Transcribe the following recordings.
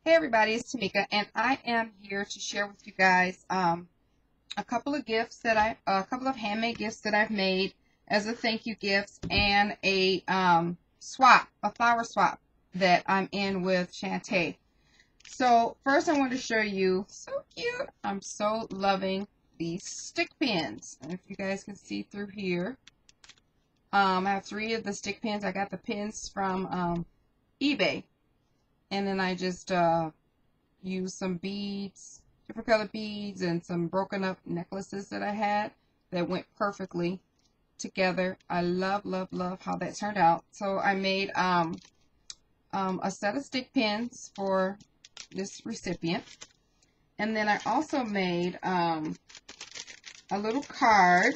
Hey everybody, it's Tamika, and I am here to share with you guys a couple of a couple of handmade gifts that I've made as a thank you gifts, and a flower swap that I'm in with Shantae. So first, I want to show you, so cute. I'm so loving these stick pins, and if you guys can see through here, I have three of the stick pins. I got the pins from eBay, and then I just use some beads, different colored beads, and some broken up necklaces that I had that went perfectly together. I love, love, love how that turned out. So I made a set of stick pins for this recipient. And then I also made a little card.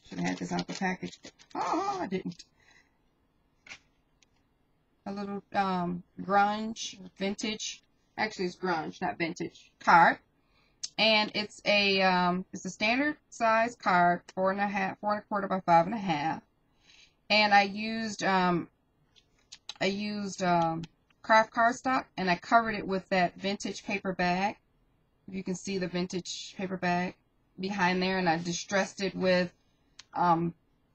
Should have had this out the package. Oh, I didn't. A little grunge, vintage, actually it's grunge, not vintage, card. And it's a standard size card, 4.25 by 5.5. And I used craft cardstock, and I covered it with that vintage paper bag. You can see the vintage paper bag behind there, and I distressed it with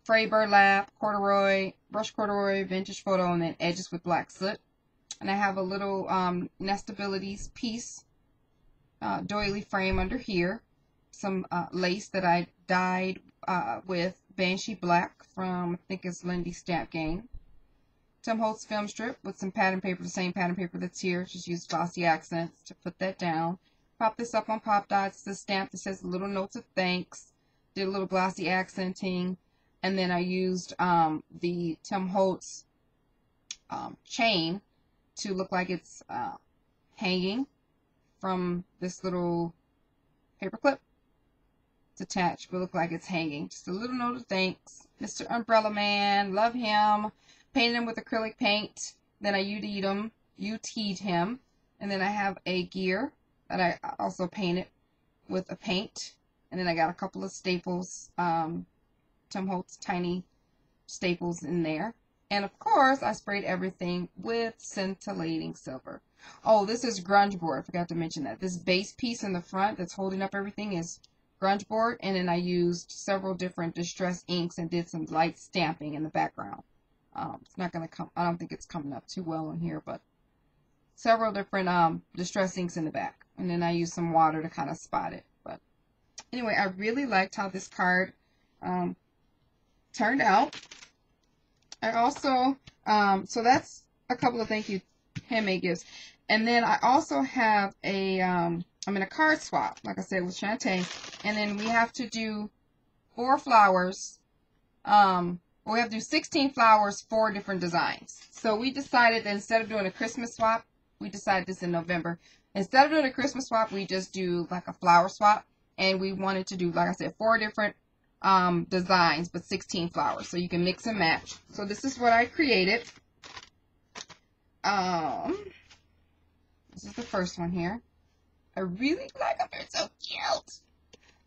fray burlap, corduroy, brush corduroy, vintage photo, and then edges with black soot. And I have a little nestabilities piece, doily frame under here. Some lace that I dyed with Banshee Black from, I think it's Lindy Stamp Game. Tim Holtz film strip with some pattern paper, the same pattern paper that's here. Just use glossy accents to put that down. Pop this up on Pop Dots. The stamp that says little notes of thanks. Did a little glossy accenting. And then I used the Tim Holtz chain to look like it's hanging from this little paper clip. It's attached, but look like it's hanging. Just a little note of thanks. Mr. Umbrella Man, love him. Painted him with acrylic paint. Then I UT'd him. And then I have a gear that I also painted with a paint. And then I got a couple of staples, Tim Holtz tiny staples in there. And of course, I sprayed everything with scintillating silver. Oh, this is grunge board. I forgot to mention that. This base piece in the front that's holding up everything is grunge board. And then I used several different distress inks and did some light stamping in the background. It's not going to come, I don't think it's coming up too well in here, but several different distress inks in the back. And then I used some water to kind of spot it. But anyway, I really liked how this card turned out. I also, so that's a couple of thank you handmade gifts. And then I also have I'm in a card swap, like I said, with Shantae. And then we have to do 4 flowers. We have to do 16 flowers, 4 different designs. So we decided that instead of doing a Christmas swap, we decided this in November. Instead of doing a Christmas swap, we just do like a flower swap. And we wanted to do, like I said, 4 different designs, but 16 flowers. So you can mix and match. So this is what I created. This is the first one here. I really like them. They're so cute.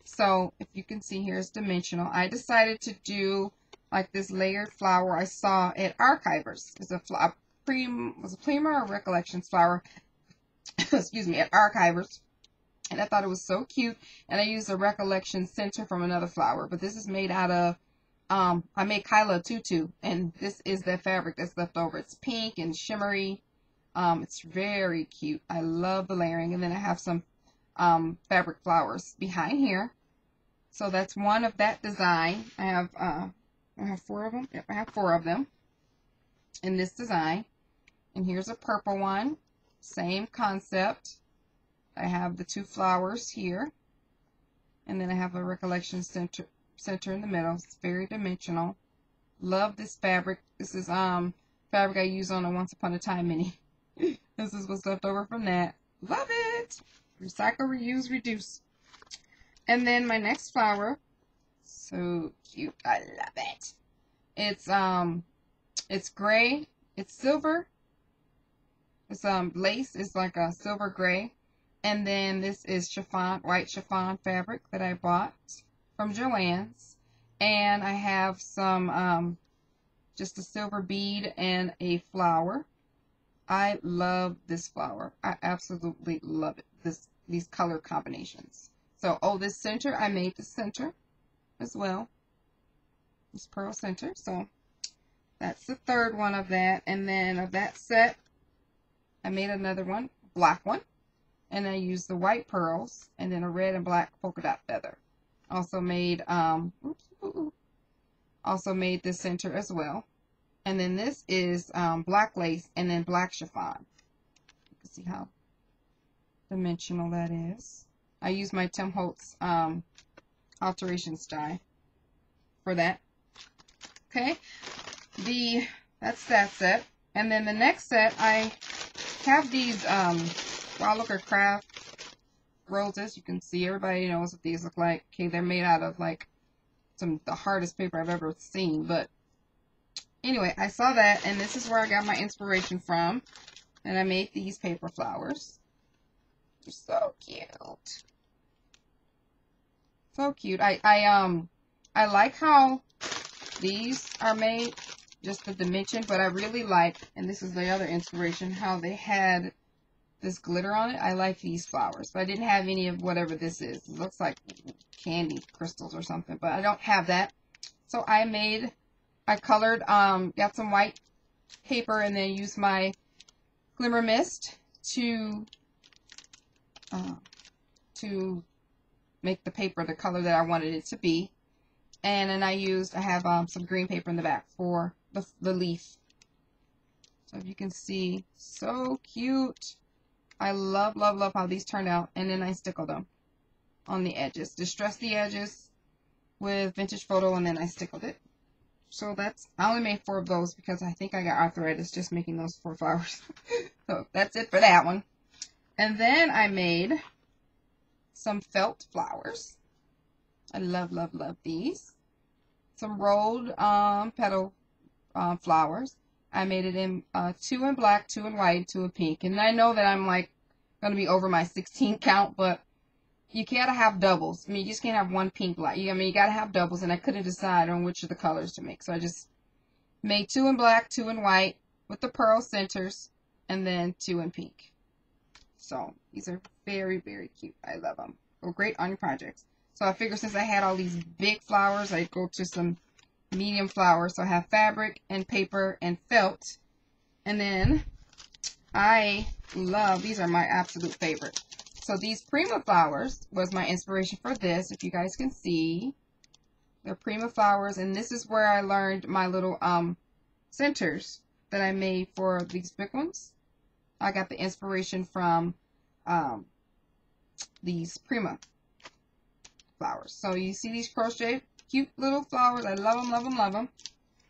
So if you can see here, it's dimensional. I decided to do like this layered flower I saw at Archivers. It's a Prima or Recollections flower, excuse me, at Archivers. And I thought it was so cute. And I used a Recollection center from another flower. But this is made out of, I made Kyla a tutu. And this is the fabric that's left over. It's pink and shimmery. It's very cute. I love the layering. And then I have some fabric flowers behind here. So that's one of that design. I have 4 of them. Yep, I have 4 of them in this design. And here's a purple one. Same concept. I have the 2 flowers here. And then I have a Recollection center in the middle. It's very dimensional. Love this fabric. This is fabric I used on a Once Upon a Time mini. This is what's left over from that. Love it. Recycle, reuse, reduce. And then my next flower. So cute. I love it. It's gray. It's silver. It's lace. It's like a silver gray. And then this is chiffon, white chiffon fabric that I bought from Joann's. And I have some just a silver bead and a flower. I love this flower. I absolutely love it. These color combinations. So, oh, this center, I made the center as well. This pearl center. So that's the third one of that. And then of that set, I made another one, black one. And I used the white pearls and then a red and black polka dot feather. Also made also made this center as well. And then this is black lace and then black chiffon. You can see how dimensional that is. I use my Tim Holtz alterations die for that. Okay, that's that set. And then the next set, I have these Wild Looker Craft roses. You can see, everybody knows what these look like. Okay, they're made out of like the hardest paper I've ever seen. But anyway, I saw that, and this is where I got my inspiration from. And I made these paper flowers. They're so cute. So cute. I like how these are made, just the dimension, but I really like, and this is the other inspiration, how they had this glitter on it. I like these flowers, but I didn't have any of whatever this is. It looks like candy crystals or something, but I don't have that. So I colored, got some white paper and then used my glimmer mist to make the paper the color that I wanted it to be. And then I have some green paper in the back for the leaf. So if you can see, so cute. I love, love, love how these turned out. And then I stickled them on the edges. Distressed the edges with vintage photo, and then I stickled it. So I only made 4 of those because I think I got arthritis just making those 4 flowers. So that's it for that one. And then I made some felt flowers. I love, love, love these. Some rolled petal flowers. I made it in 2 in black, 2 in white, 2 in pink. And I know that I'm like going to be over my 16 count, but you gotta have doubles. I mean, you just can't have one pink light. You gotta have doubles, and I couldn't decide on which of the colors to make. So I just made 2 in black, 2 in white with the pearl centers, and then 2 in pink. So these are very, very cute. I love them. Go great on your projects. So I figured since I had all these big flowers, I'd go to some medium flowers. So I have fabric and paper and felt. And then I love, these are my absolute favorite. So these Prima flowers was my inspiration for this. If you guys can see, they're Prima flowers. And this is where I learned my little centers that I made for these big ones. I got the inspiration from these Prima flowers. So you see these crochet cute little flowers. I love them, love them, love them.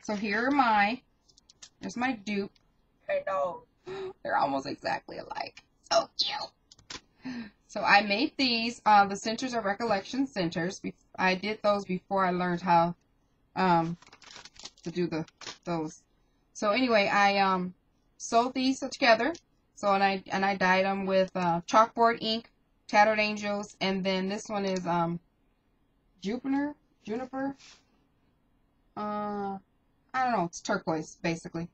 So here are there's my dupe. I know, they're almost exactly alike. So cute. So I made these. The centers are recollection centers. I did those before I learned how to do those. So anyway, I sewed these together. So and I dyed them with chalkboard ink, Tattered Angels, and then this one is Juniper. I don't know. It's turquoise, basically,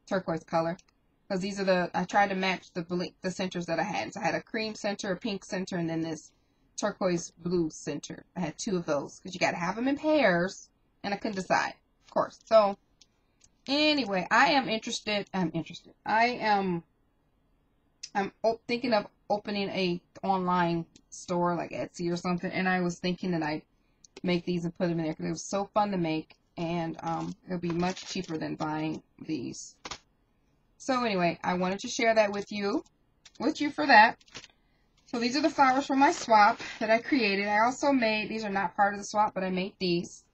turquoise color. Because these are I tried to match the centers that I had. So I had a cream center, a pink center, and then this turquoise blue center. I had 2 of those because you got to have them in pairs, and I couldn't decide, of course. So anyway, I'm thinking of opening a online store like Etsy or something, and I was thinking that I'd make these and put them in there because it was so fun to make, and it'll be much cheaper than buying these. So anyway, I wanted to share that with you for that. So these are the flowers from my swap that I created. I also made, these are not part of the swap, but I made these.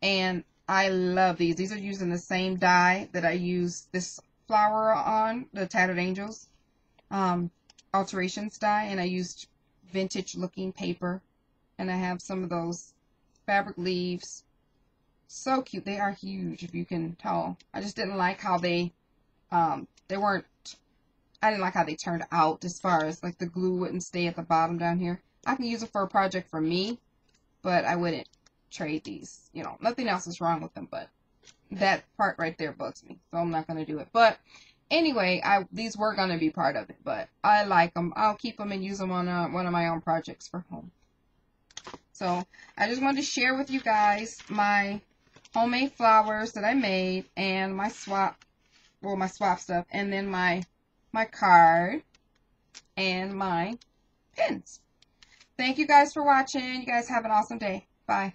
And I love these. These are using the same dye that I used this flower on, the Tattered Angels alterations dye. And I used vintage looking paper. And I have some of those fabric leaves. So cute. They are huge, if you can tell. I just didn't like how I didn't like how they turned out as far as like the glue wouldn't stay at the bottom down here. I can use it for a project for me, but I wouldn't trade these. Nothing else is wrong with them, but that part right there bugs me, so I'm not going to do it. But Anyway, these were going to be part of it, but I like them. I'll keep them and use them on one of my own projects for home. So I just wanted to share with you guys my homemade flowers that I made and my swap stuff, and then my card and my pins. Thank you guys for watching. You guys have an awesome day. Bye.